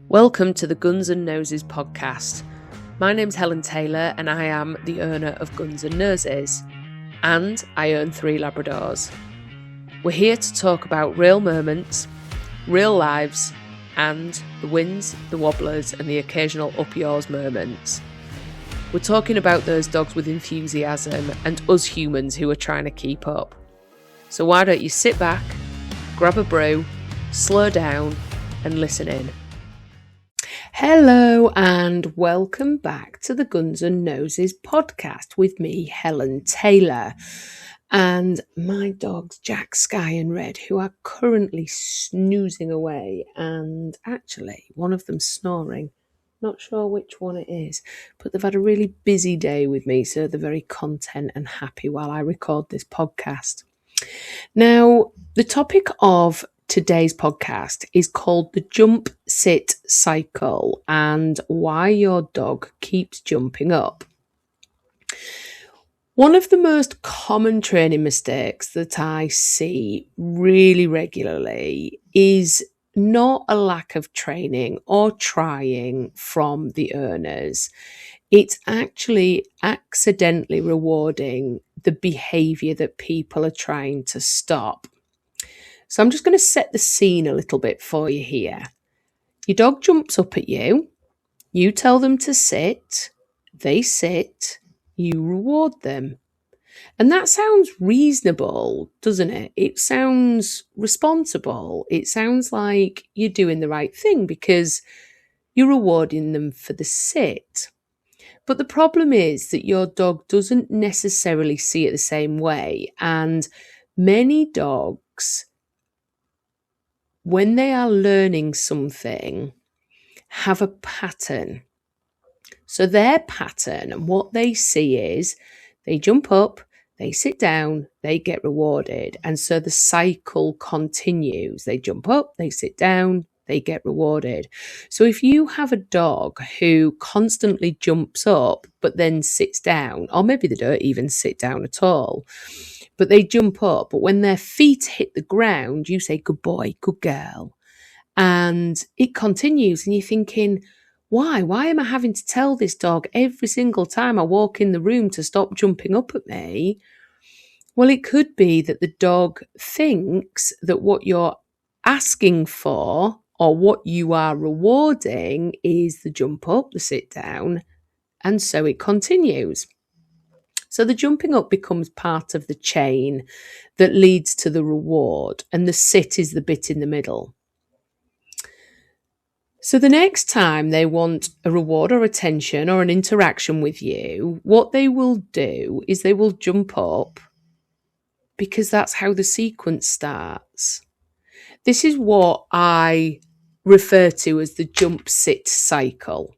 Welcome to the Guns and Noses podcast. My name's Helen Taylor and I am the owner of Guns and Noses, and I own 3 Labradors. We're here to talk about real moments, real lives, and the wins, the wobblers, and the occasional up yours moments. We're talking about those dogs with enthusiasm and us humans who are trying to keep up. So why don't you sit back, grab a brew, slow down, and listen in. Hello and welcome back to the Guns and Noses podcast with me, Helen Taylor, and my dogs Jack, Sky and Red, who are currently snoozing away, and actually one of them snoring. Not sure which one it is, but they've had a really busy day with me, so they're very content and happy while I record this podcast. Now, the topic of today's podcast is called the jump sit cycle and why your dog keeps jumping up. One of the most common training mistakes that I see really regularly is not a lack of training or trying from the owners. It's actually accidentally rewarding the behaviour that people are trying to stop. So I'm just going to set the scene a little bit for you here. Your dog jumps up at you, you tell them to sit, they sit, you reward them. And that sounds reasonable, doesn't it? It sounds responsible. It sounds like you're doing the right thing because you're rewarding them for the sit. But the problem is that your dog doesn't necessarily see it the same way. And many dogs, when they are learning something, have a pattern. So their pattern and what they see is they jump up, they sit down, they get rewarded. And so the cycle continues. They jump up, they sit down, they get rewarded. So if you have a dog who constantly jumps up but then sits down, or maybe they don't even sit down at all, but they jump up, but when their feet hit the ground, you say, good boy, good girl. And it continues and you're thinking, why? Why am I having to tell this dog every single time I walk in the room to stop jumping up at me? Well, it could be that the dog thinks that what you're asking for or what you are rewarding is the jump up, the sit down, and so it continues. So the jumping up becomes part of the chain that leads to the reward, and the sit is the bit in the middle. So the next time they want a reward or attention or an interaction with you, what they will do is they will jump up because that's how the sequence starts. This is what I refer to as the jump sit cycle.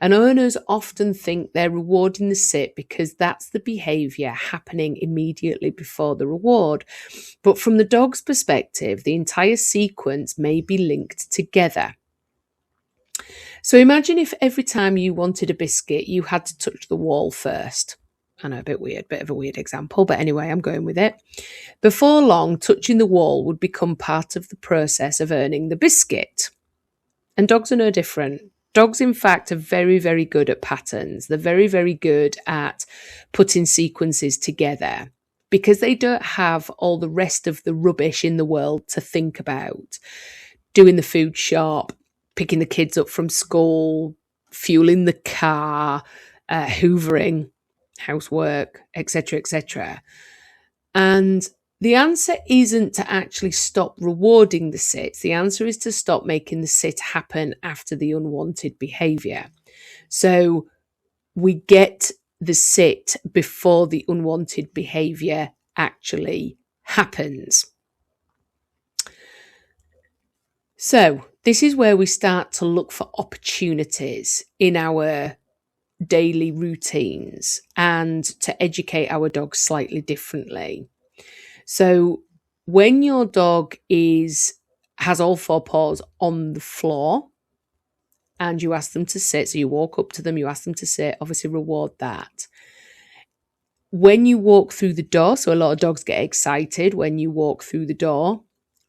And owners often think they're rewarding the sit because that's the behaviour happening immediately before the reward. But from the dog's perspective, the entire sequence may be linked together. So imagine if every time you wanted a biscuit, you had to touch the wall first. I know, bit of a weird example, but anyway, I'm going with it. Before long, touching the wall would become part of the process of earning the biscuit. And dogs are no different. Dogs, in fact, are very, very good at patterns. They're very, very good at putting sequences together because they don't have all the rest of the rubbish in the world to think about. Doing the food shop, picking the kids up from school, fueling the car, hoovering, housework, etc., etc. And the answer isn't to actually stop rewarding the sit. The answer is to stop making the sit happen after the unwanted behaviour. So we get the sit before the unwanted behaviour actually happens. So this is where we start to look for opportunities in our daily routines and to educate our dogs slightly differently. So when your dog has all 4 paws on the floor and you ask them to sit, so you walk up to them, you ask them to sit, obviously reward that. When you walk through the door, so a lot of dogs get excited when you walk through the door,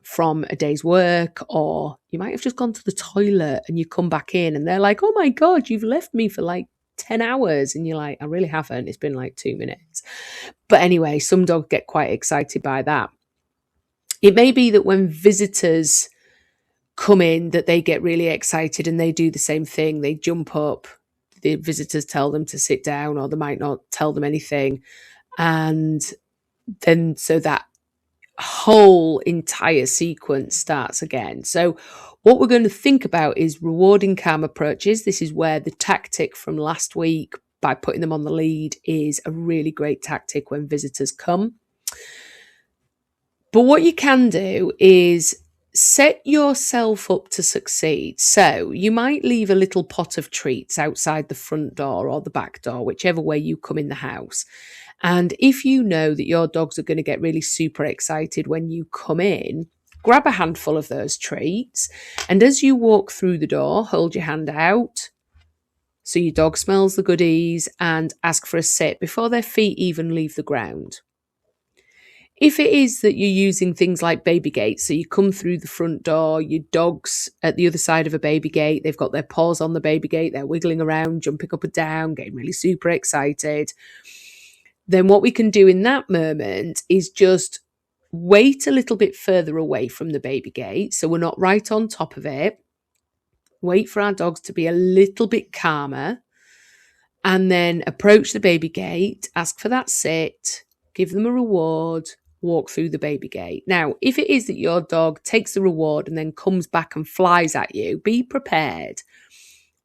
from a day's work, or you might have just gone to the toilet and you come back in and they're like, oh my God, you've left me for like 10 hours. And you're like, I really haven't. It's been like 2 minutes. But anyway, some dogs get quite excited by that. It may be that when visitors come in that they get really excited and they do the same thing. They jump up, the visitors tell them to sit down, or they might not tell them anything. And then so that whole entire sequence starts again. So what we're going to think about is rewarding calm approaches. This is where the tactic from last week, by putting them on the lead, is a really great tactic when visitors come. But what you can do is set yourself up to succeed. So you might leave a little pot of treats outside the front door or the back door, whichever way you come in the house. And if you know that your dogs are going to get really super excited when you come in, grab a handful of those treats. And as you walk through the door, hold your hand out so your dog smells the goodies, and ask for a sit before their feet even leave the ground. If it is that you're using things like baby gates, so you come through the front door, your dog's at the other side of a baby gate, they've got their paws on the baby gate, they're wiggling around, jumping up and down, getting really super excited, then what we can do in that moment is just wait a little bit further away from the baby gate, so we're not right on top of it. Wait for our dogs to be a little bit calmer, and then approach the baby gate, ask for that sit, give them a reward, walk through the baby gate. Now, if it is that your dog takes the reward and then comes back and flies at you, be prepared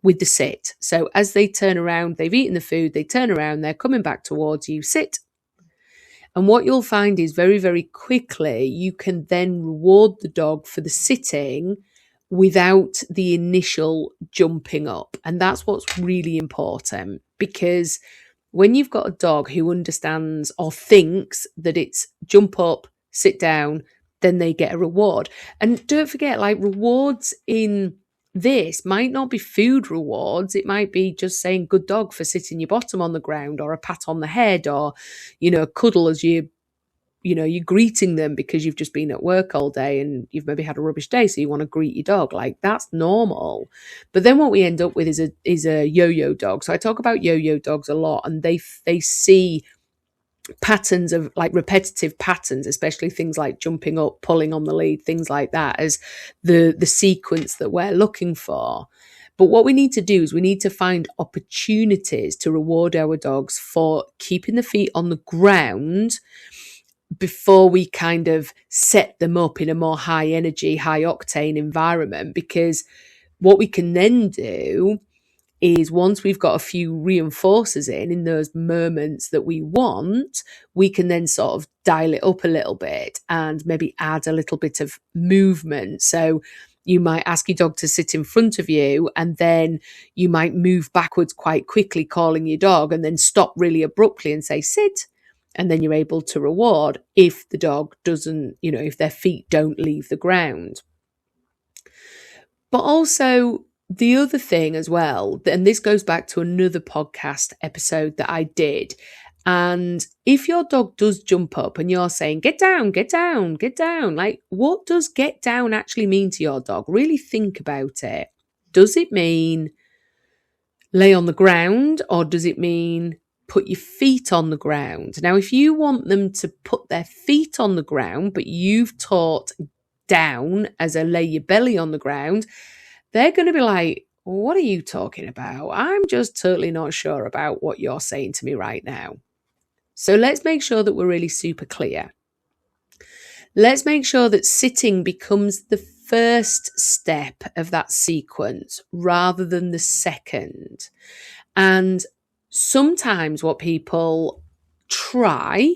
with the sit. So as they turn around, they've eaten the food, they turn around, they're coming back towards you, sit. And what you'll find is very, very quickly, you can then reward the dog for the sitting without the initial jumping up. And that's what's really important, because when you've got a dog who understands or thinks that it's jump up, sit down, then they get a reward. And don't forget, like, rewards in this might not be food rewards. It might be just saying good dog for sitting your bottom on the ground, or a pat on the head, or, a cuddle as you're greeting them because you've just been at work all day and you've maybe had a rubbish day, so you want to greet your dog. Like, that's normal. But then what we end up with is a yo-yo dog. So I talk about yo-yo dogs a lot, and they see patterns of, like, repetitive patterns, especially things like jumping up, pulling on the lead, things like that, as the sequence that we're looking for. But what we need to do is we need to find opportunities to reward our dogs for keeping the feet on the ground before we kind of set them up in a more high energy, high octane environment. Because what we can then do is, once we've got a few reinforcers in those moments that we want, we can then sort of dial it up a little bit and maybe add a little bit of movement. So you might ask your dog to sit in front of you, and then you might move backwards quite quickly, calling your dog, and then stop really abruptly and say, sit. And then you're able to reward if the dog doesn't, if their feet don't leave the ground. But also, the other thing as well, and this goes back to another podcast episode that I did, and if your dog does jump up and you're saying, get down, get down, get down, like, what does get down actually mean to your dog? Really think about it. Does it mean lay on the ground, or does it mean put your feet on the ground? Now, if you want them to put their feet on the ground, but you've taught down as a lay your belly on the ground, they're going to be like, what are you talking about? I'm just totally not sure about what you're saying to me right now. So let's make sure that we're really super clear. Let's make sure that sitting becomes the first step of that sequence rather than the second. And sometimes what people try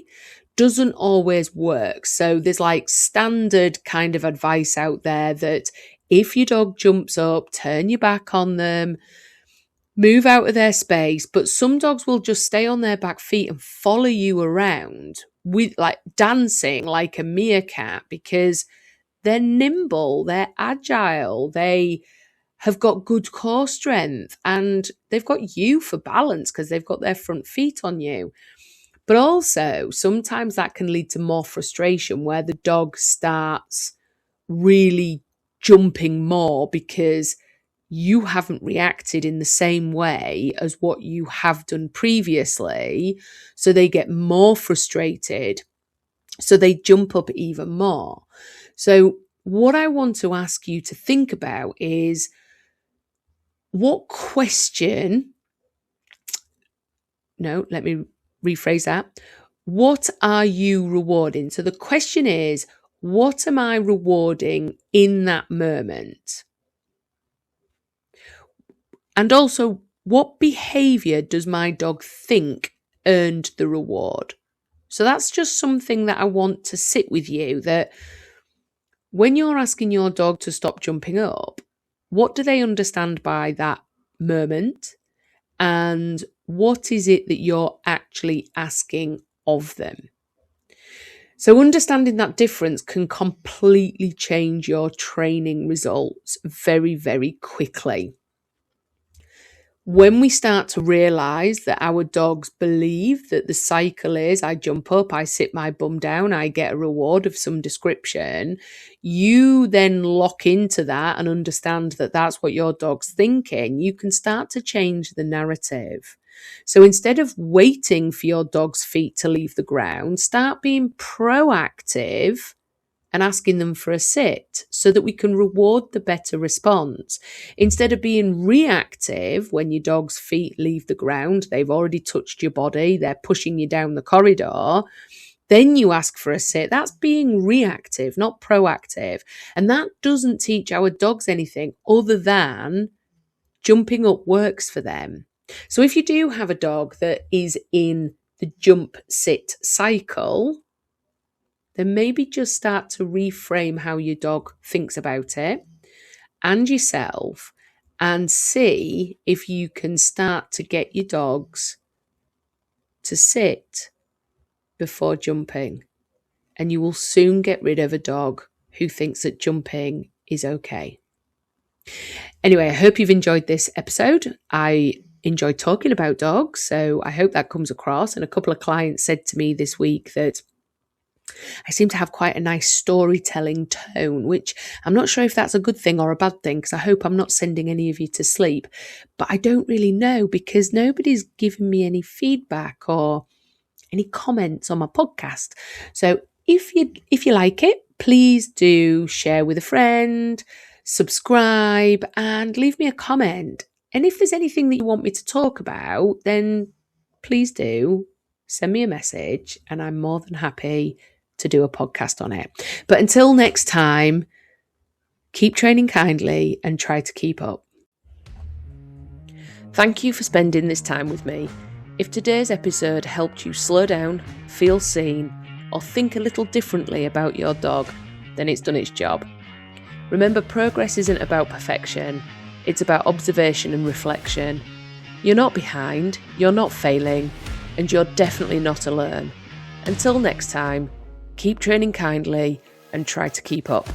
doesn't always work. So there's like standard kind of advice out there that if your dog jumps up, turn your back on them, move out of their space. But some dogs will just stay on their back feet and follow you around with, like, dancing like a meerkat, because they're nimble, they're agile, they have got good core strength, and they've got you for balance because they've got their front feet on you. But also, sometimes that can lead to more frustration, where the dog starts really jumping more because you haven't reacted in the same way as what you have done previously. So they get more frustrated. So they jump up even more. So what I want to ask you to think about is, what question, no, let me rephrase that. What are you rewarding? So the question is, what am I rewarding in that moment? And also, what behaviour does my dog think earned the reward? So that's just something that I want to sit with you, that when you're asking your dog to stop jumping up, what do they understand by that moment? And what is it that you're actually asking of them? So understanding that difference can completely change your training results very, very quickly. When we start to realise that our dogs believe that the cycle is, I jump up, I sit my bum down, I get a reward of some description, you then lock into that and understand that that's what your dog's thinking. You can start to change the narrative. So instead of waiting for your dog's feet to leave the ground, start being proactive and asking them for a sit so that we can reward the better response. Instead of being reactive when your dog's feet leave the ground, they've already touched your body, they're pushing you down the corridor, then you ask for a sit. That's being reactive, not proactive. And that doesn't teach our dogs anything other than jumping up works for them. So if you do have a dog that is in the jump sit cycle, then maybe just start to reframe how your dog thinks about it and yourself, and see if you can start to get your dogs to sit before jumping. And you will soon get rid of a dog who thinks that jumping is okay. Anyway, I hope you've enjoyed this episode. I enjoyed talking about dogs, so I hope that comes across. And a couple of clients said to me this week that I seem to have quite a nice storytelling tone, which I'm not sure if that's a good thing or a bad thing, because I hope I'm not sending any of you to sleep. But I don't really know, because nobody's given me any feedback or any comments on my podcast. So if you like it, please do share with a friend, subscribe, and leave me a comment. And if there's anything that you want me to talk about, then please do send me a message, and I'm more than happy to do a podcast on it. But until next time, keep training kindly and try to keep up. Thank you for spending this time with me. If today's episode helped you slow down, feel seen, or think a little differently about your dog, then it's done its job. Remember, progress isn't about perfection. It's about observation and reflection. You're not behind, you're not failing, and you're definitely not alone. Until next time, keep training kindly and try to keep up.